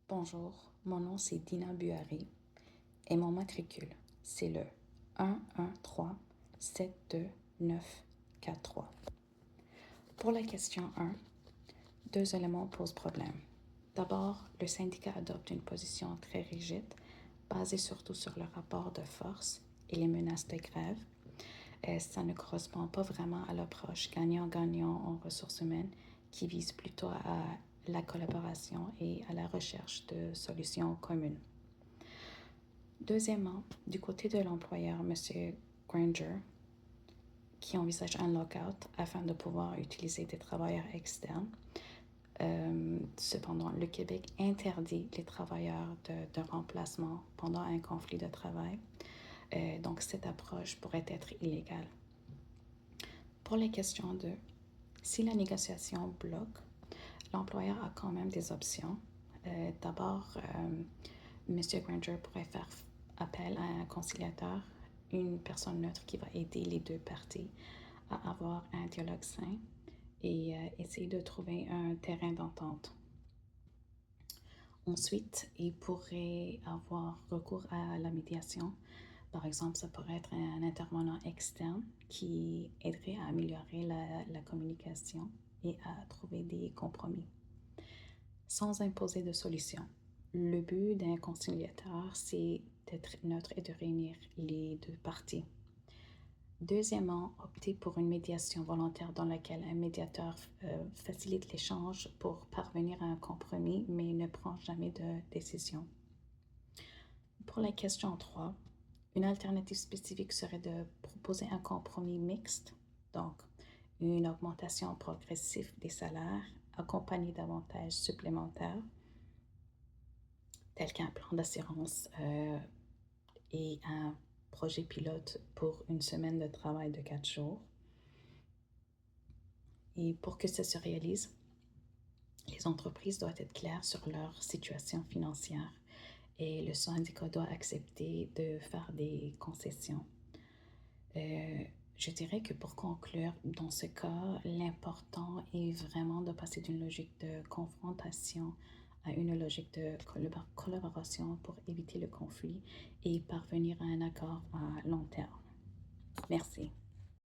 Bonjour, mon nom c'est Dina Buhari et mon matricule c'est le 113-72943. Pour la question 1, deux éléments posent problème. D'abord, le syndicat adopte une position très rigide, basée surtout sur le rapport de force et les menaces de grève. Ça ne correspond pas vraiment à l'approche gagnant-gagnant en ressources humaines qui vise plutôt à la collaboration et à la recherche de solutions communes. Deuxièmement, du côté de l'employeur, M. Granger, qui envisage un lockout afin de pouvoir utiliser des travailleurs externes. Cependant, le Québec interdit les travailleurs de remplacement pendant un conflit de travail. Donc, cette approche pourrait être illégale. Pour la question 2, si la négociation bloque, l'employeur a quand même des options. D'abord, M. Granger pourrait faire appel à un conciliateur, une personne neutre qui va aider les deux parties à avoir un dialogue sain et essayer de trouver un terrain d'entente. Ensuite, il pourrait avoir recours à la médiation. Par exemple, ça pourrait être un intervenant externe qui aiderait à améliorer la communication et à trouver des compromis, sans imposer de solution. Le but d'un conciliateur, c'est d'être neutre et de réunir les deux parties. Deuxièmement, opter pour une médiation volontaire dans laquelle un médiateur facilite l'échange pour parvenir à un compromis, mais ne prend jamais de décision. Pour la question 3, une alternative spécifique serait de proposer un compromis mixte, donc une augmentation progressive des salaires accompagnée d'avantages supplémentaires, tels qu'un plan d'assurance et un projet pilote pour une semaine de travail de 4 jours. Et pour que ça se réalise, les entreprises doivent être claires sur leur situation financière et le syndicat doit accepter de faire des concessions. Je dirais que pour conclure, dans ce cas, l'important est vraiment de passer d'une logique de confrontation à une logique de collaboration pour éviter le conflit et parvenir à un accord à long terme. Merci.